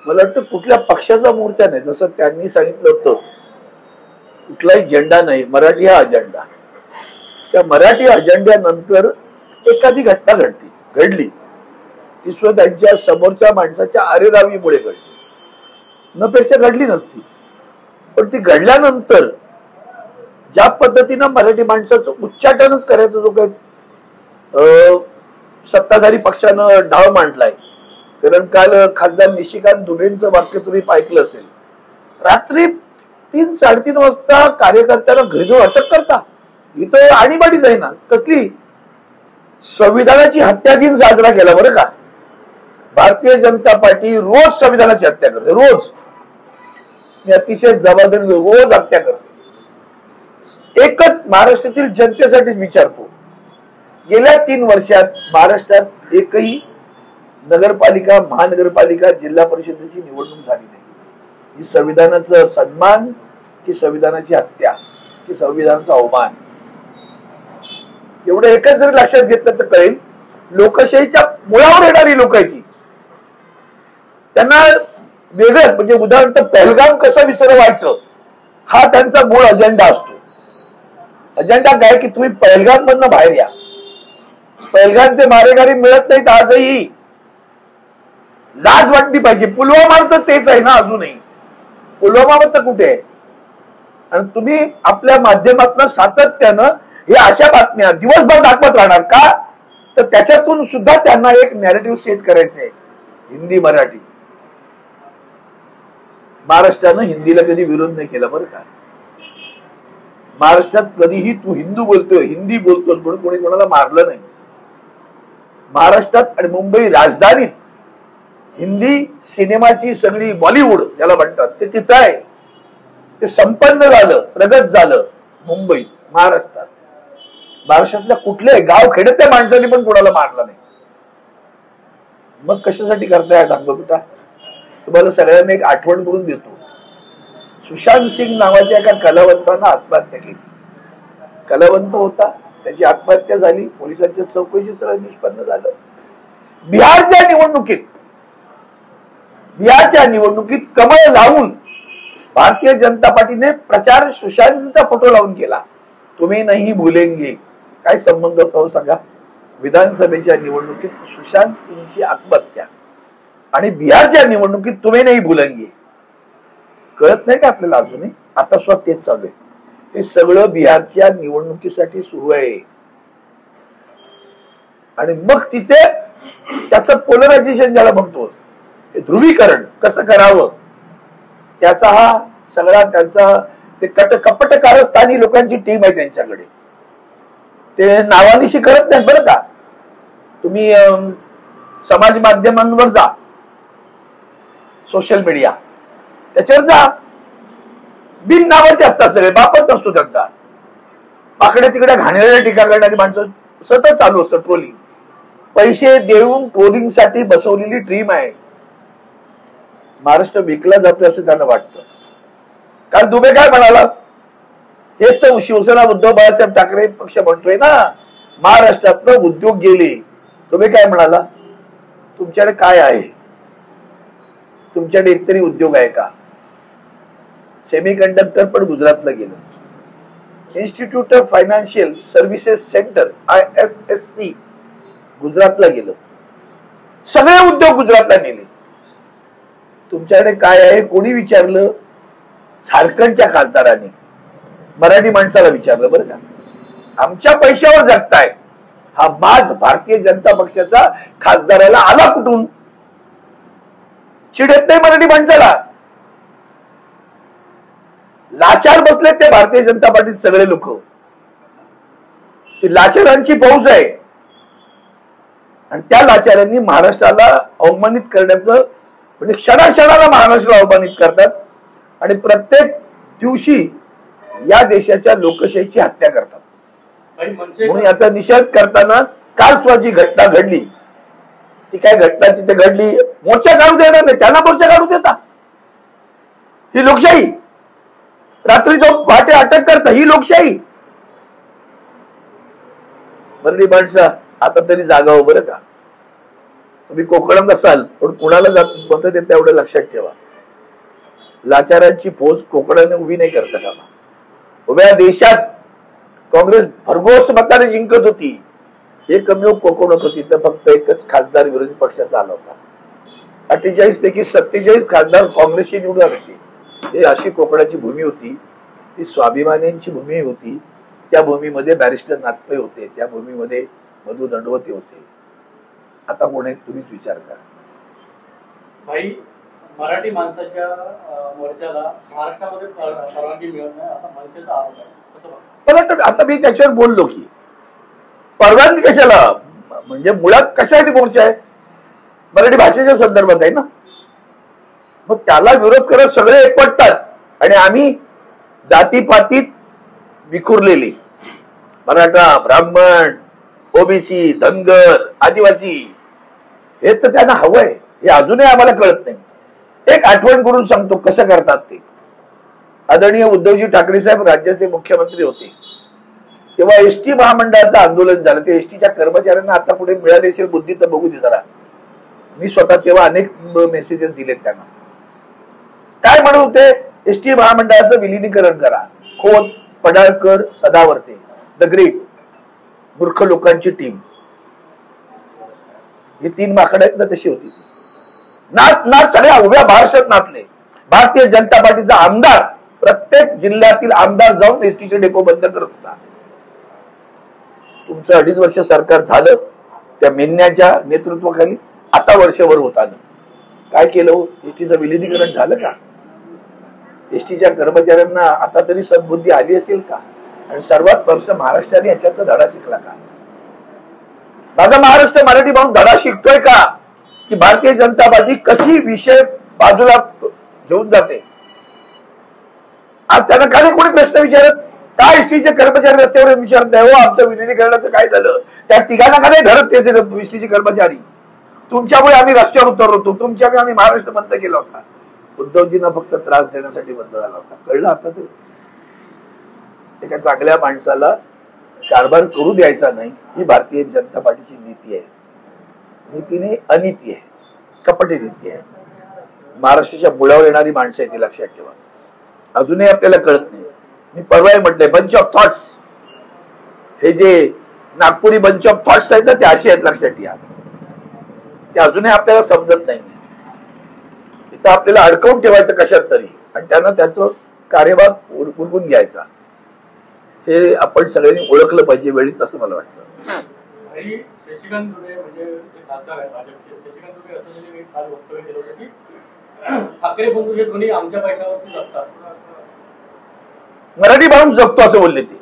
मला वाटतं कुठल्या पक्षाचा मोर्चा नाही, जसं त्यांनी सांगितलं होतं कुठलाही झेंडा नाही, मराठी हा अजेंडा. त्या मराठी अजेंड्यानंतर एखादी घटना घडली, ती सुद्धा त्यांच्या समोरच्या माणसाच्या अरेरावीमुळे घडली, न पेक्षा घडली नसती. पण ती घडल्यानंतर ज्या पद्धतीनं मराठी माणसाचं उच्चाटनच करायचं जो काही सत्ताधारी पक्षानं डाव मांडलाय. कारण काल खासदार निशिकांत दुबेंचं वाक्य तुम्ही ऐकलं असेल, रात्री 3-3:30 वाजता कार्यकर्त्याला घरी जाऊन अटक करता. इथं आणीबाणी जाईना कसली. संविधानाची हत्या दिन साजरा केला बरं का. भारतीय जनता पार्टी रोज संविधानाची हत्या करते, रोज. मी अतिशय जबाबदारी रोज हत्या करते. एकच महाराष्ट्रातील जनतेसाठीच विचारतो, गेल्या 3 वर्षात महाराष्ट्रात एकही नगरपालिका, महानगरपालिका, जिल्हा परिषदेची निवडणूक झाली नाही. ही संविधानाचा सन्मान की संविधानाची हत्या की संविधानाचा अवमान, एवढं एकच जरी लक्षात घेतलं तर कळेल. लोकशाहीच्या मुळावर येणारी लोक आहेत ती. त्यांना वेगळं म्हणजे उदाहरणार्थ पहलगाम कसं विसरवायचं हा त्यांचा मूळ अजेंडा असतो. अजेंडा काय की तुम्ही पहलगाम मधनं बाहेर या. पहलगामचे मारेगारी मिळत नाहीत आजही. लाज वाटली पाहिजे. पुलवामा तर तेच आहे ना अजूनही. पुलवामा तर कुठे आहे. आणि तुम्ही आपल्या माध्यमातून सातत्यानं हे अशा बातम्या दिवसभर दाखवत राहणार का, तर त्याच्यातून सुद्धा त्यांना एक नॅरेटिव्ह सेट करायचं आहे. हिंदी मराठी. महाराष्ट्रानं हिंदीला कधी विरोध नाही केला बरं का. महाराष्ट्रात कधीही तू हिंदू बोलतोय, हिंदी बोलतोय म्हणून कोणी कोणाला मारलं नाही. महाराष्ट्रात आणि मुंबई राजधानीत हिंदी सिनेमाची सगळी बॉलिवूड ज्याला म्हणतात ते तिथं आहे. ते संपन्न झालं, प्रगत झालं मुंबईत, महाराष्ट्रात. महाराष्ट्रातल्या कुठल्याही गाव खेड्यातल्या माणसाने पण कोणाला मारलं नाही. मग कशासाठी करताय दांग बेटा. तुम्हाला सगळ्यांना एक आठवण करून देतो. सुशांत सिंग नावाच्या एका कलावंतानं आत्महत्या केली. कलावंत होता, त्याची आत्महत्या झाली. पोलिसांच्या चौकशी सरळ निष्पन्न झालं. बिहारच्या निवडणुकीत कमळ लावून भारतीय जनता पार्टीने प्रचार सुशांतचा फोटो लावून केला. तुम्ही नाही भूलेंगे. काय संबंध होता हो सांगा. विधानसभेच्या निवडणुकीत सुशांत सिंगची आत्महत्या आणि बिहारच्या निवडणुकीत तुम्ही नाही भूलेंगे. कळत नाही का आपल्याला अजूनही. आता स्वतः तेच चालू आहे. ते सगळं बिहारच्या निवडणुकीसाठी सुरू आहे. आणि मग तिथे त्याचं पोलरायझेशन ज्याला म्हणतो, ते ध्रुवीकरण कसं करावं, त्याचा हा सगळा त्यांचा ते कपट कारस्थानी लोकांची टीम आहे त्यांच्याकडे. ते नावानिशी करत नाहीत बरं का. तुम्ही समाज माध्यमांवर जा, सोशल मीडिया त्याच्यावर जा, बिन नावाचे असतात सगळे. बापच नसतो त्यांचा. पाकड्या तिकड्या घाणेरड्या टीका करणारी माणसं सतत चालू असतं ट्रोलिंग. पैसे देऊन ट्रोलिंग साठी बसवलेली टीम आहे. महाराष्ट्र विकला जातोय असं त्यांना वाटतं. कारण दुबे काय म्हणाला, हेच तर शिवसेना उद्धव बाळासाहेब ठाकरे पक्ष म्हणतोय ना, महाराष्ट्रातलं उद्योग गेले. तुम्ही काय म्हणाला, तुमच्याकडे काय आहे, तुमच्याकडे एकतरी उद्योग आहे का. सेमीकंडक्टर पण गुजरातला गेलं. Institute of financial services centre IFSC गुजरातला गेलं. सगळे उद्योग गुजरातला नेले. तुमच्याकडे काय आहे कोणी विचारलं. झारखंडच्या खासदारांनी मराठी माणसाला विचारलं बरं का. आमच्या पैशावर जगताय हा बाज भारतीय जनता पक्षाचा खासदाराला आला कुठून. चिड येत नाही मराठी माणसाला. लाचार बसले ते भारतीय जनता पार्टीत सगळे लोक. ती लाचारांची फौज आहे. आणि त्या लाचारांनी महाराष्ट्राला अवमानित करण्याचं म्हणजे क्षणाक्षणाला महाराष्ट्राला अवमानित करतात. आणि प्रत्येक दिवशी या देशाच्या लोकशाहीची हत्या करतात. म्हणून याचा निषेध करताना काल सुद्धा जी घटना घडली, ती काय घटना तिथे घडली, मोर्चा काढू देणार नाही, त्यांना मोर्चा काढू देता. ही लोकशाही. रात्री जो पहाटे अटक करता ही लोकशाही. मराठी माणसं आता तरी जागावं बरं का. तुम्ही कोकणात असाल पण कुणाला मत देता एवढं लक्षात ठेवा. लाचारांची फौज कोकणाने उभी नाही करता कामा. उभ्या देशात काँग्रेस भरघोस मताने जिंकत होती. एकमेव कोकणात होती तर फक्त एकच खासदार विरोधी पक्षाचा आला होता. 48 पैकी 47 खासदार काँग्रेसची निवडून आले होते. हे अशी कोकणाची भूमी होती. ती स्वाभिमानींची भूमी होती. त्या भूमीमध्ये बॅरिस्टर नाथपै होते. त्या भूमीमध्ये मधु दंडवते होते. आता कोण आहेत तुम्हीच विचार करा. भाई, मराठी माणसाच्या मोर्चाला महाराष्ट्रामध्ये परवानगी मिळत नाही असा मनसेचा आरोप आहे. मला वाटतं आता मी त्याच्यावर बोललो की परवानगी कशाला, म्हणजे मुळात कशासाठी मोर्चा आहे, मराठी भाषेच्या संदर्भात आहे ना. मग त्याला विरोध करत सगळे एकवटतात आणि आम्ही जातीपातीत विखुरलेली मराठा, ब्राह्मण, ओबीसी, धनगर, आदिवासी हे तर त्यांना हवंय. हे अजूनही आम्हाला कळत नाही. एक आठवण करून सांगतो कसं करतात ते. आदरणीय उद्धवजी ठाकरे साहेब राज्याचे मुख्यमंत्री होते तेव्हा एसटी महामंडळाचं आंदोलन झालं. ते एसटीच्या कर्मचाऱ्यांना आता पुढे मिळाली असेल बुद्धी तर बघू दे जरा. मी स्वतः तेव्हा अनेक मेसेजेस दिलेत त्यांना. काय म्हणत होते, एसटी महामंडळाचं विलिनीकरण करा. खोत, पडाळकर, सदावर्ते, द ग्रेट, मूर्ख लोकांची टीम, ही 3 माकडं आहेत ना तशी होती. नाच नाच सगळ्या उभ्या महाराष्ट्रात नाचले. भारतीय जनता पार्टीचा आमदार प्रत्येक जिल्ह्यातील आमदार जाऊन एसटीचे डेपो बंद करत होता. तुमचं 2.5 वर्ष सरकार झालं त्या मेन्याच्या नेतृत्वाखाली. आता वर्षभर होत आलं. काय केलं, एसटीचं विलिनीकरण झालं का? एसटीच्या कर्मचाऱ्यांना आता तरी सद्बुद्धी आली असेल का? आणि सर्वात वर्ष महाराष्ट्राने याच्यात धडा शिकला का? माझा महाराष्ट्र मराठी म्हणून धडा शिकतोय का की भारतीय जनता पार्टी कशी विषय बाजूला घेऊन जाते? आज त्यांना काय कोणी प्रश्न विचारत का? एसटीचे कर्मचारी रस्त्यावर विचारत नाही, हो आमचं विलिनीकरणाचं काय झालं? त्या तिघांना का नाही धरत त्याचे एसटीचे कर्मचारी? तुमच्यामुळे आम्ही रस्त्यावर उतरलो होतो, तुमच्यामुळे आम्ही महाराष्ट्र बंद केला होता. उद्धवजींना फक्त त्रास देण्यासाठी बंद झाला होता. कळलं आता ते? एका चांगल्या माणसाला कारभार करू द्यायचा नाही ही भारतीय जनता पार्टीची नीती आहे. नीतीने अनीती आहे, कपटी नीती आहे. महाराष्ट्राच्या मुळावर येणारी माणसं आहे ती लक्षात ठेवा. अजूनही आपल्याला कळत नाही. मी परवाही म्हटलंय बंच ऑफ थॉट्स. हे जे नागपुरी बंच ऑफ थॉट्स आहेत ना ते असे आहेत लक्षात ठेवा. ते अजूनही आपल्याला समजत नाही. तिथं आपल्याला अडकवून ठेवायचं कशात तरी आणि त्यांना त्याचं कार्यभाग उरकून घ्यायचा. हे आपण सगळ्यांनी ओळखलं पाहिजे वेळीच असं मला वाटतं. शशिकांत दुबे म्हणजे खासदार आहे भाजपचे. शशिकांत दुबे असं म्हणजे काल वक्तव्य केलं होतं की ठाकरे बंधू हे दोन्ही आमच्या पैशावरती जगतात. मराठी म्हणून जगतो असं बोलले ते.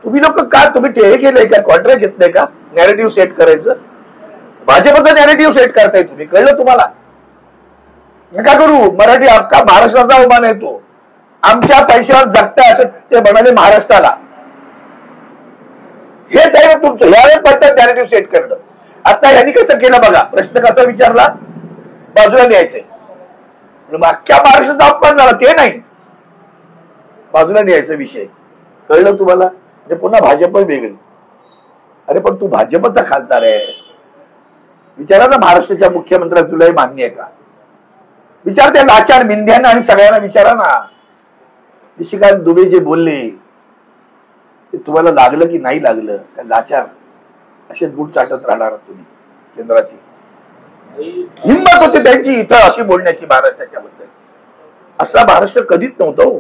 तुम्ही लोक का तुम्ही हे केलंय का, कॉन्ट्रॅक्ट घेतलंय का नॅरेटिव्ह सेट करायचं? भाजपचा नॅरेटिव्ह सेट करताय तुम्ही. कळलं तुम्हाला? नका करू. मराठी अख्खा महाराष्ट्राचा उमान येतो. आमच्या पैशावर जगताय असं ते म्हणाले महाराष्ट्राला. हेच आहे तुमचं. यावेळेस पडतात नॅरेटिव्ह सेट करणं. आता यांनी कसं केलं बघा. प्रश्न कसा विचारला, बाजूला न्यायचंय. अख्ख्या महाराष्ट्राचा अपमान झाला ते नाही, बाजूला न्यायचा विषय. कळलं तुम्हाला? म्हणजे पुन्हा भाजप वेगळी. अरे पण तू भाजपचा खासदार आहे. विचारा ना महाराष्ट्राच्या मुख्यमंत्र्यांना तुलाही मान्य आहे का? विचार त्या लाचार मिंध्यांना आणि सगळ्यांना विचारा ना. शशिकांत दुबे जे बोलले ते तुम्हाला लागलं की नाही लागलं? त्या लाचार असेच बूट चाटत राहणार तुम्ही. केंद्राची हिंमत होती त्यांची इथं अशी बोलण्याची महाराष्ट्राच्या बद्दल. असा महाराष्ट्र कधीच नव्हता हो.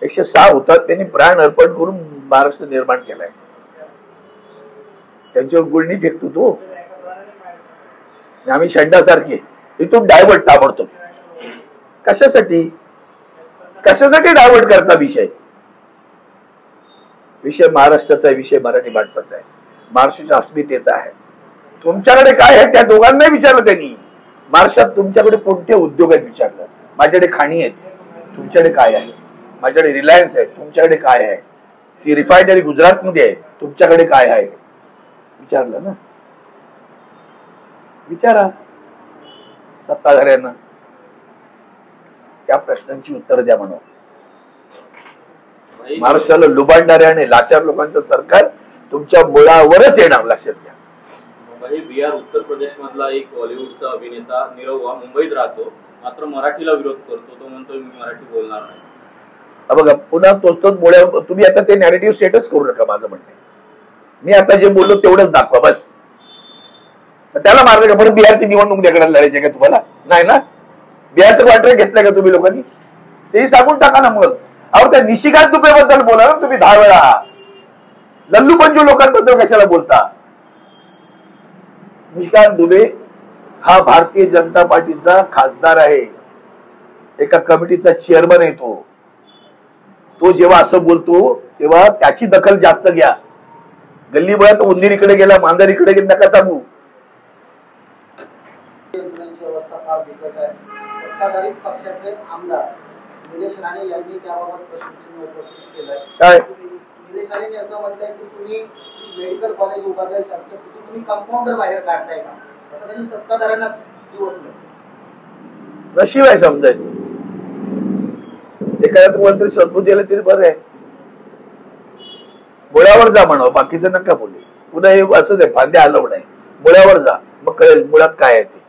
106 होतात त्यांनी प्राण अर्पण करून महाराष्ट्र निर्माण केलाय. त्यांच्यावर गुळणी फेकतो तो. आम्ही शंडासारखे इथून डायव्हर्ट ताबडतोब. कशासाठी कशासाठी डायव्हर्ट करता विषय? विषय महाराष्ट्राचा आहे, विषय मराठी माणसाचा आहे, महाराष्ट्राच्या अस्मितेचा आहे. तुमच्याकडे काय आहे त्या दोघांनाही विचारलं त्यांनी. महाराष्ट्रात तुमच्याकडे कोणते उद्योग आहेत विचारलं. माझ्याकडे खाणी आहेत, तुमच्याकडे काय आहे? माझ्याकडे रिलायन्स आहे, तुमच्याकडे काय आहे? ती रिफायनरी गुजरात मध्ये आहे, तुमच्याकडे काय आहे? विचारलं ना. विचारा सत्ताधाऱ्यांना. त्या प्रश्नांची उत्तर द्या म्हणून. महाराष्ट्राला लुबाडणाऱ्या आणि लाचार लोकांचं सरकार तुमच्या मुळावरच येणार लक्षात घ्या. म्हणजे बिहार उत्तर प्रदेश मधला एक बॉलिवूडचा अभिनेता निरहुआ मुंबईत राहतो, मात्र मराठीला विरोध करतो. तो म्हणतो मी मराठी बोलणार नाही. बघा पुन्हा तोच मुळे तुम्ही आता ते नॅरेटिव्ह सेटच करू नका. माझं म्हणणे मी आता जे बोललो तेवढंच दाखवा बस. त्याला मार्ग का पण बिहारची निवडणूक द्याकडे लढायची का तुम्हाला? नाही ना. बिहारचं कॉन्ट्रॅक्ट घेतलंय का तुम्ही लोकांनी? तेही सांगून टाका ना. मग अहो त्या निशिकांत दुबे बद्दल बोला ना तुम्ही 10 वेळा. लल्लू पंजू लोकांबद्दल कशाला बोलता? निशिकांत दुबे हा भारतीय जनता पार्टीचा खासदार आहे, एका कमिटीचा चेअरमन आहे. तो जेव्हा असं बोलतो तेव्हा त्याची दखल जास्त घ्या. गल्ली मुळात उंदीर इकडे गेला, मांजर इकडे गेला नका सांगू. अवस्था फार बिकट आहे. सत्ताधारी पक्षाचे आमदार निलेश राणे यांनी त्याबाबत प्रश्नचिन्ह उपस्थित केलंय. काय निलेश राणे असं म्हटलंय की तुम्ही मेडिकल कॉलेज उभारलंय शासकीय, तुम्ही कंपाऊंडर बाहेर काढताय का, असं त्यांनी सत्ताधाऱ्यांना दिवसलं. नशीब आहे समजायचं. एखाद्या तुम्हाला तरी सद्बुद्धी दिलं तरी बरं आहे. मुळावर जा म्हणावं, बाकीचं नका बोलू. पुन्हा हे असंच आहे, फांद्या हलवणं आहे. मुळावर जा, मग कळेल मुळात काय आहे ते.